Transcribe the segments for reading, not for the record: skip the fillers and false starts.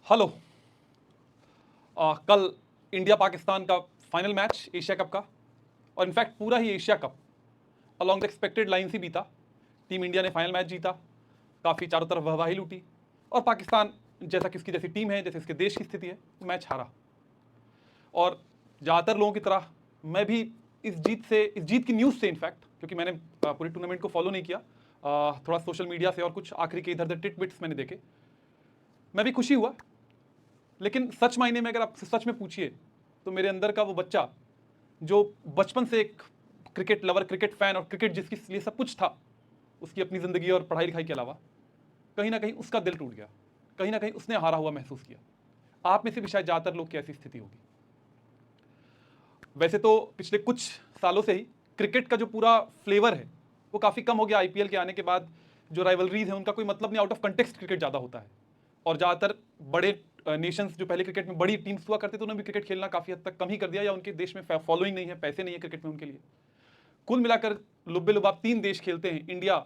Hello. कल India Pakistan का final match Asia cup का, और इनफैक्ट पूरा ही Asia cup along the expected line से बीता। टीम इंडिया ने फाइनल मैच जीता, काफ़ी चारों तरफ वाहवाही लूटी, और पाकिस्तान जैसा कि उसकी जैसी टीम है, जैसे इसके देश की स्थिति है, मैच हारा। और ज़्यादातर लोगों की तरह मैं भी इस जीत की न्यूज़ से, इनफैक्ट क्योंकि मैंने पूरे टूर्नामेंट को फॉलो नहीं किया, थोड़ा सोशल मीडिया से और कुछ आखिरी के इधर उधर टिट मैंने देखे, मैं भी खुशी हुआ। लेकिन सच मायने में अगर आप सच में पूछिए तो मेरे अंदर का वो बच्चा जो बचपन से एक क्रिकेट लवर, क्रिकेट फैन और क्रिकेट जिसके लिए सब कुछ था उसकी अपनी ज़िंदगी और पढ़ाई लिखाई के अलावा, कहीं ना कहीं उसका दिल टूट गया, कहीं ना कहीं उसने हारा हुआ महसूस किया। आप में से भी शायद ज़्यादातर लोग की ऐसी स्थिति होगी। वैसे तो पिछले कुछ सालों से ही क्रिकेट का जो पूरा फ्लेवर है वो काफ़ी कम हो गया। आईपीएल के आने के बाद जो राइवलरीज हैं उनका कोई मतलब नहीं, आउट ऑफ कंटेक्स्ट क्रिकेट ज़्यादा होता है। और ज़्यादातर बड़े नेशंस जो पहले क्रिकेट में बड़ी टीम्स हुआ करते थे उन्होंने भी क्रिकेट खेलना काफ़ी हद तक कम ही कर दिया, या उनके देश में फॉलोइंग नहीं है, पैसे नहीं है क्रिकेट में उनके लिए। कुल मिलाकर लुब्बे लुबाब 3 देश खेलते हैं, इंडिया,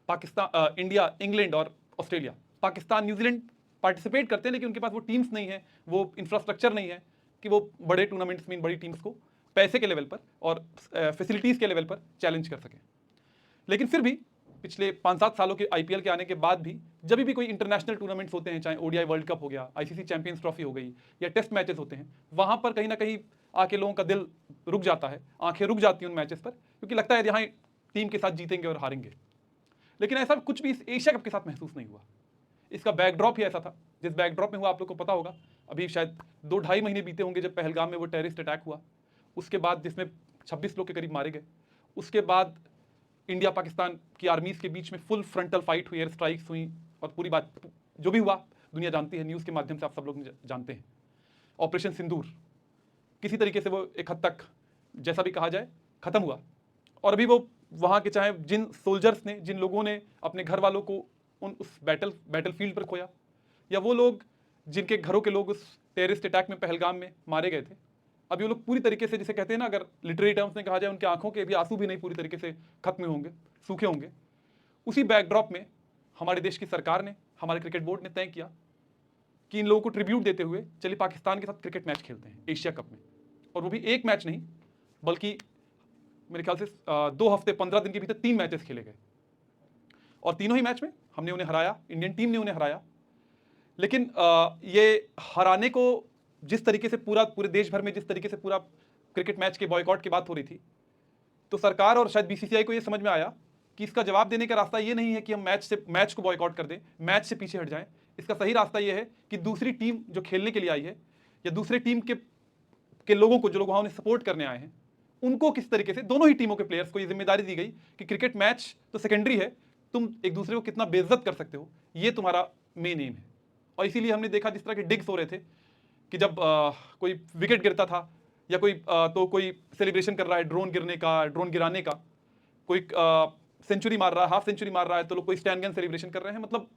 पाकिस्तान, इंडिया, इंग्लैंड और ऑस्ट्रेलिया। पाकिस्तान, न्यूजीलैंड पार्टिसिपेट करते हैं लेकिन उनके पास वो टीम्स नहीं है, वो इंफ्रास्ट्रक्चर नहीं है कि वो बड़े टूर्नामेंट्स में इन बड़ी टीम्स को पैसे के लेवल पर और फैसिलिटीज़ के लेवल पर चैलेंज कर सकें। लेकिन फिर भी पिछले 5-7 सालों के आईपीएल के आने के बाद भी जब भी कोई इंटरनेशनल टूर्नामेंट्स होते हैं, चाहे ओडीआई वर्ल्ड कप हो गया, आईसीसी चैंपियंस ट्रॉफी हो गई, या टेस्ट मैचेस होते हैं, वहां पर कहीं ना कहीं आके लोगों का दिल रुक जाता है, आंखें रुक जाती हैं उन मैचेस पर, क्योंकि लगता है यहाँ टीम के साथ जीतेंगे और हारेंगे। लेकिन ऐसा कुछ भी इस एशिया कप के साथ महसूस नहीं हुआ। इसका बैकड्रॉप ही ऐसा था, जिस बैकड्रॉप में हुआ आप लोग को पता होगा। अभी शायद 2-2.5 महीने बीते होंगे जब पहलगाम में वो टेररिस्ट अटैक हुआ, उसके बाद जिसमें 26 लोग के करीब मारे गए। उसके बाद इंडिया पाकिस्तान की आर्मीज के बीच में फुल फ्रंटल फाइट हुई, एयर स्ट्राइक्स हुई, और पूरी बात जो भी हुआ दुनिया जानती है, न्यूज़ के माध्यम से आप सब लोग जानते हैं। ऑपरेशन सिंदूर किसी तरीके से वो एक हद तक, जैसा भी कहा जाए, खत्म हुआ। और अभी वो वहाँ के चाहे जिन सोल्जर्स ने, जिन लोगों ने अपने घर वालों को उस बैटल फील्ड पर खोया, या वो लोग जिनके घरों के लोग उस टेररिस्ट अटैक में पहलगाम में मारे गए थे, अभी वो लोग पूरी तरीके से, जिसे कहते हैं ना, अगर लिटरेरी टर्म्स में कहा जाए, उनकी आंखों के भी आंसू भी नहीं पूरी तरीके से खत्म होंगे, सूखे होंगे। उसी बैकड्रॉप में हमारे देश की सरकार ने, हमारे क्रिकेट बोर्ड ने तय किया कि इन लोगों को ट्रिब्यूट देते हुए चलिए पाकिस्तान के साथ क्रिकेट मैच खेलते हैं एशिया कप में। और वो भी एक मैच नहीं, बल्कि मेरे ख्याल से 2 हफ्ते 15 दिन के भीतर 3 मैचेस खेले गए, और तीनों ही मैच में हमने उन्हें हराया, इंडियन टीम ने उन्हें हराया। लेकिन ये हराने को जिस तरीके से पूरे देश भर में जिस तरीके से पूरा क्रिकेट मैच के बॉयकॉट की बात हो रही थी, तो सरकार और शायद बीसीसीआई को ये समझ में आया कि इसका जवाब देने का रास्ता ये नहीं है कि हम मैच को बॉयकॉट कर दें, मैच से पीछे हट जाएं। इसका सही रास्ता ये है कि दूसरी टीम जो खेलने के लिए आई है, या दूसरे टीम के लोगों को, जो लोग वहां उन्हें सपोर्ट करने आए हैं, उनको किस तरीके से, दोनों ही टीमों के प्लेयर्स को ये जिम्मेदारी दी गई कि क्रिकेट मैच तो सेकेंडरी है, तुम एक दूसरे को कितना बेइज्जत कर सकते हो, ये तुम्हारा मेन एम है। और इसीलिए हमने देखा जिस तरह के डिग्स हो रहे थे कि जब कोई विकेट गिरता था, या तो कोई सेलिब्रेशन कर रहा है ड्रोन गिरने का, ड्रोन गिराने का, कोई सेंचुरी मार रहा है, हाफ सेंचुरी मार रहा है, तो लोग कोई स्टैंड गन सेलिब्रेशन कर रहे हैं। मतलब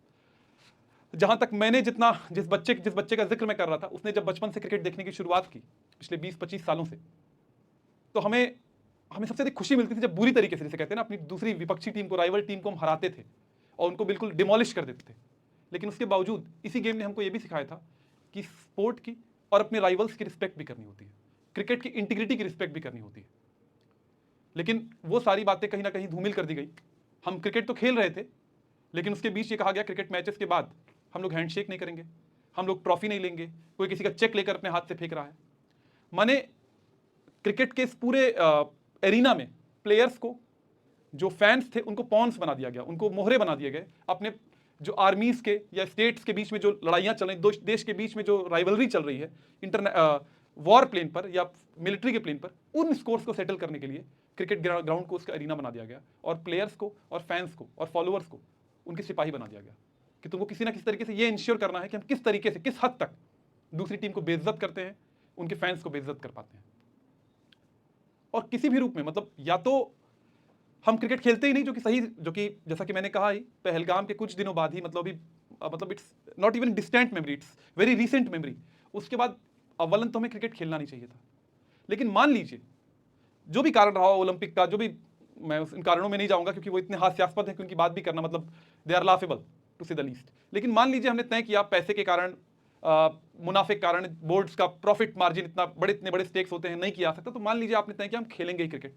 जहां तक मैंने जिस बच्चे का जिक्र मैं कर रहा था, उसने जब बचपन से क्रिकेट देखने की शुरुआत की पिछले 20-25 सालों से, तो हमें हमें सबसे अधिक खुशी मिलती थी जब बुरी तरीके से, जैसे कहते हैं ना, अपनी दूसरी विपक्षी टीम को, राइवल टीम को हम हराते थे और उनको बिल्कुल डिमोलिश कर देते थे। लेकिन उसके बावजूद इसी गेम ने हमको ये भी सिखाया था कि स्पोर्ट की और अपने राइवल्स की रिस्पेक्ट भी करनी होती है, क्रिकेट की इंटीग्रिटी की रिस्पेक्ट भी करनी होती है। लेकिन वो सारी बातें कहीं ना कहीं धूमिल कर दी गई। हम क्रिकेट तो खेल रहे थे, लेकिन उसके बीच ये कहा गया क्रिकेट मैचेस के बाद हम लोग हैंडशेक नहीं करेंगे, हम लोग ट्रॉफी नहीं लेंगे, कोई किसी का चेक लेकर अपने हाथ से फेंक रहा है। माने क्रिकेट के इस पूरे एरिना में प्लेयर्स को, जो फैंस थे, उनको पॉन्स बना दिया गया, उनको मोहरे बना दिए गए। अपने जो आर्मीज के या स्टेट्स के बीच में जो लड़ाइयाँ चल रही, दो देश के बीच में जो राइवलरी चल रही है वॉर प्लेन पर या मिलिट्री के प्लेन पर, उन स्कोर्स को सेटल करने के लिए क्रिकेट ग्राउंड को उसका एरिना बना दिया गया, और प्लेयर्स को और फैंस को और फॉलोअर्स को उनके सिपाही बना दिया गया कि तुमको किसी ना किसी तरीके से ये इंश्योर करना है कि हम किस तरीके से, किस हद तक दूसरी टीम को बेइज्जत करते हैं, उनके फैंस को बेइज्जत कर पाते हैं। और किसी भी रूप में, मतलब या तो हम क्रिकेट खेलते ही नहीं, जो कि जैसा कि मैंने कहा ही, पहलगाम के कुछ दिनों बाद ही, मतलब it's not even distant memory, it's very recent memory. उसके बाद अव्वलन तो हमें क्रिकेट खेलना नहीं चाहिए था। लेकिन मान लीजिए जो भी कारण रहा हो ओलंपिक का, जो भी, मैं इन कारणों में नहीं जाऊंगा क्योंकि वो इतने हास्यास्पद है कि उनकी बात भी करना, मतलब दे आर लाफेबल टू से द लीस्ट। लेकिन मान लीजिए हमने तय किया पैसे के कारण, मुनाफे के कारण बोर्ड्स का प्रॉफिट मार्जिन इतने बड़े स्टेक्स होते हैं, नहीं किया जा सकता। तो मान लीजिए आपने तय किया हम खेलेंगे ही क्रिकेट,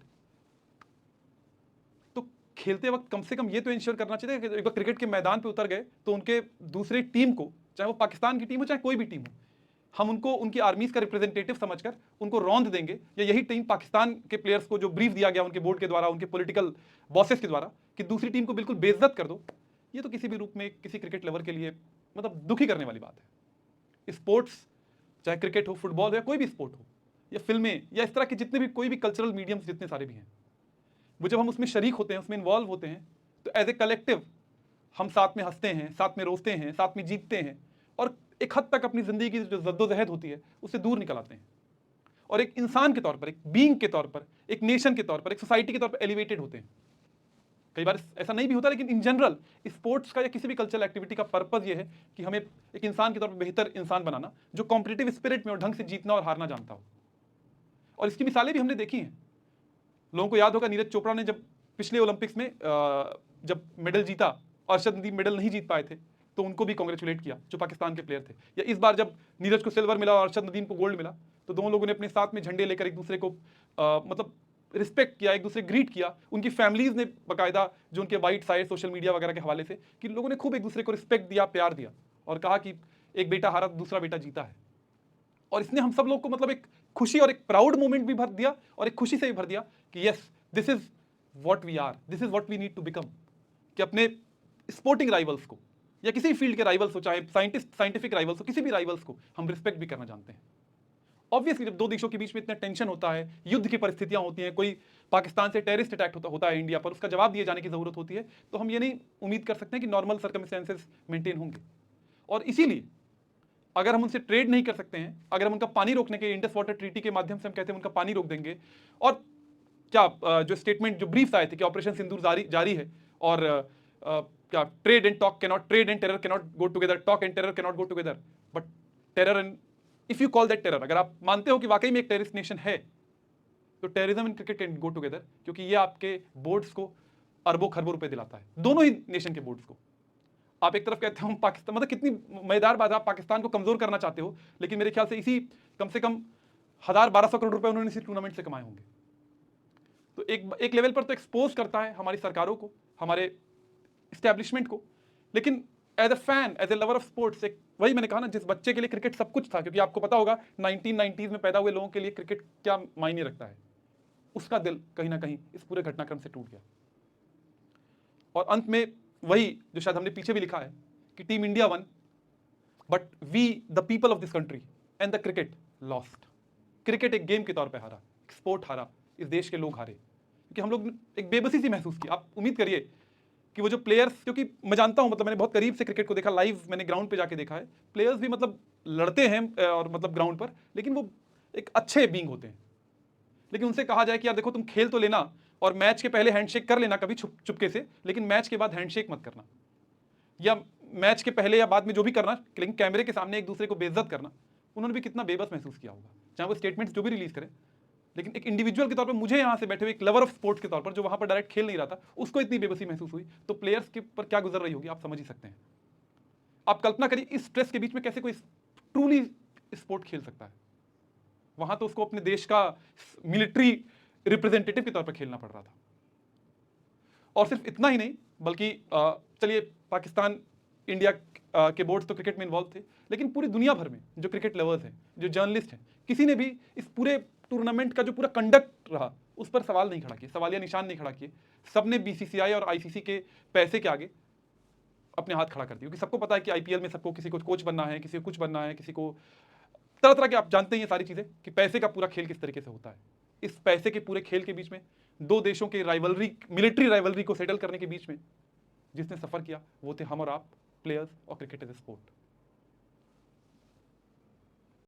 तो खेलते वक्त कम से कम ये तो इंश्योर करना चाहिए कि एक बार क्रिकेट के मैदान पे उतर गए तो उनके दूसरे टीम को, चाहे वो पाकिस्तान की टीम हो चाहे कोई भी टीम हो, हम उनको उनकी आर्मीज का रिप्रेजेंटेटिव समझकर उनको रौंद देंगे, या यही टीम पाकिस्तान के प्लेयर्स को जो ब्रीफ दिया गया उनके बोर्ड के द्वारा, उनके पॉलिटिकल बॉसेस के द्वारा, कि दूसरी टीम को बिल्कुल बेइज्जत कर दो, ये तो किसी भी रूप में किसी क्रिकेट लवर के लिए मतलब दुखी करने वाली बात है। स्पोर्ट्स, चाहे क्रिकेट हो, फुटबॉल हो, या कोई भी स्पोर्ट हो, या फिल्में, या इस तरह के जितने भी कोई भी कल्चरल मीडियम्स जितने सारे भी हैं, वो जब हम उसमें शरीक होते हैं, उसमें इन्वॉल्व होते हैं, तो एज ए कलेक्टिव हम साथ में हंसते हैं, साथ में रोते हैं, साथ में जीतते हैं, और एक हद तक अपनी जिंदगी की जो जद्दोजहद होती है उससे दूर निकल आते हैं, और एक इंसान के तौर पर, एक बीइंग के तौर पर, एक नेशन के तौर पर, एक सोसाइटी के तौर पर एलिवेटेड होते हैं। कई बार ऐसा नहीं भी होता, लेकिन इन जनरल स्पोर्ट्स का या किसी भी कल्चरल एक्टिविटी का पर्पज ये है कि हमें एक इंसान के तौर पर बेहतर इंसान बनाना, जो कॉम्पिटिटिव स्पिरिट में और ढंग से जीतना और हारना जानता हो। और इसकी मिसालें भी हमने देखी हैं। लोगों को याद होगा नीरज चोपड़ा ने जब पिछले ओलंपिक्स में जब मेडल जीता, अर्शद नदीम मेडल नहीं जीत पाए थे, तो उनको भी कांग्रेचुलेट किया जो पाकिस्तान के प्लेयर थे। या इस बार जब नीरज को सिल्वर मिला और अर्शद नदीम को गोल्ड मिला, तो दोनों लोगों ने अपने साथ में झंडे लेकर एक दूसरे को मतलब रिस्पेक्ट किया, एक दूसरे ग्रीट किया। उनकी फैमिलीज ने बाकायदा, जो उनके वाइट साइड सोशल मीडिया वगैरह के हवाले से, कि लोगों ने खूब एक दूसरे को रिस्पेक्ट दिया, प्यार दिया, और कहा कि एक बेटा हारा दूसरा बेटा जीता है। और इसने हम सब लोग को मतलब एक खुशी और एक प्राउड मोमेंट भी भर दिया, और एक खुशी से भी भर दिया कि yes, this is what we are, this is what we need to become. कि अपने स्पोर्टिंग राइवल्स को, या किसी भी फील्ड के राइवल्स हो, चाहे साइंटिफिक राइवल्स हो, किसी भी राइवल्स को हम रिस्पेक्ट भी करना जानते हैं। ऑब्वियसली जब दो देशों के बीच में इतना टेंशन होता है, युद्ध की परिस्थितियां होती हैं, कोई पाकिस्तान से टेररिस्ट अटैक होता है इंडिया पर, उसका जवाब दिए जाने की जरूरत होती है, तो हम ये नहीं उम्मीद कर सकते हैं कि नॉर्मल सर्कमस्टेंसेस मेंटेन होंगे। और इसीलिए अगर हम उनसे ट्रेड नहीं कर सकते हैं, अगर हम उनका पानी रोकने के इंडस वाटर ट्रीटी के माध्यम से हम कहते हैं उनका पानी रोक देंगे, और क्या जो स्टेटमेंट, जो ब्रीफ आए थे कि ऑपरेशन सिंदूर जारी है, और क्या trade and terror cannot go together, talk and terror cannot go together, but terror and if you call that terror, अगर आप मानते हो कि वाकई में एक टेररिस्ट नेशन है, तो terrorism and cricket can go together, क्योंकि ये आपके बोर्ड्स को अरबों खरबों रुपए दिलाता है, दोनों ही नेशन के बोर्ड्स को। आप एक तरफ कहते हो पाकिस्तान, मतलब कितनी मजेदार बात है, आप पाकिस्तान को कमजोर करना चाहते हो, लेकिन मेरे ख्याल से इसी कम से कम 1000-1200 करोड़ रुपए उन्होंने इसी टूर्नामेंट से कमाए होंगे। तो एक लेवल पर तो एक्सपोज करता है हमारी सरकारों को, हमारे स्टैब्लिशमेंट को, लेकिन as a fan, as a lover of sports, एक वही मैंने कहा ना, जिस बच्चे के लिए क्रिकेट सब कुछ था, क्योंकि आपको पता होगा 1990s में पैदा हुए लोगों के लिए क्रिकेट क्या मायने रखता है, उसका दिल कहीं ना कहीं इस पूरे घटनाक्रम से टूट गया। और अंत में वही जो शायद हमने पीछे भी लिखा है कि team India won, but we the people of this country and the cricket lost. Cricket एक गेम के तौर पे हारा, एक स्पोर्ट हारा, इस देश के लोग हारे, क्योंकि हम लोग एक बेबसी सी महसूस की। आप उम्मीद करिए कि वो जो प्लेयर्स, क्योंकि मैं जानता हूं, मतलब मैंने बहुत करीब से क्रिकेट को देखा, लाइव मैंने ग्राउंड पे जाके देखा है, प्लेयर्स भी मतलब लड़ते हैं और मतलब ग्राउंड पर, लेकिन वो एक अच्छे बीइंग होते हैं। लेकिन उनसे कहा जाए कि यार देखो तुम खेल तो लेना, और मैच के पहले हैंडशेक कर लेना कभी चुपके से, लेकिन मैच के बाद हैंडशेक मत करना, या मैच के पहले या बाद में जो भी करना, लेकिन कैमरे के सामने एक दूसरे को बेइज्जत करना। उन्होंने भी कितना बेबस महसूस किया होगा, चाहे वो स्टेटमेंट्स जो भी रिलीज करें, लेकिन एक इंडिविजुअल के तौर पर, मुझे यहाँ से बैठे हुए एक लवर ऑफ स्पोर्ट्स के तौर पर, जो वहां पर डायरेक्ट खेल नहीं रहा था, उसको इतनी बेबसी महसूस हुई, तो प्लेयर्स के पर क्या गुजर रही होगी आप समझ ही सकते हैं। आप कल्पना करिए इस स्ट्रेस के बीच में कैसे कोई ट्रूली स्पोर्ट खेल सकता है। वहां तो उसको अपने देश का मिलिट्री रिप्रेजेंटेटिव के तौर पर खेलना पड़ रहा था। और सिर्फ इतना ही नहीं, बल्कि चलिए पाकिस्तान इंडिया के बोर्ड्स तो क्रिकेट में इन्वॉल्व थे, लेकिन पूरी दुनिया भर में जो क्रिकेट लवर्स हैं, जो जर्नलिस्ट हैं, किसी ने भी इस पूरे टूर्नामेंट का जो पूरा कंडक्ट रहा उस पर सवाल नहीं खड़ा किए, सवालिया निशान नहीं खड़ा किए। सबने बीसीसीआई और आईसीसी के पैसे के आगे अपने हाथ खड़ा कर दिया, क्योंकि सबको पता है कि आईपीएल में सबको किसी को कोच बनना है, किसी को कुछ बनना है, किसी को तरह तरह के, आप जानते हैं ये सारी चीजें कि पैसे का पूरा खेल किस तरीके से होता है। इस पैसे के पूरे खेल के बीच में दो देशों के राइवलरी, मिलिट्री राइवलरी को सेटल करने के बीच में जिसने सफर किया वो थे हम और आप, प्लेयर्स और क्रिकेट एज ए स्पोर्ट।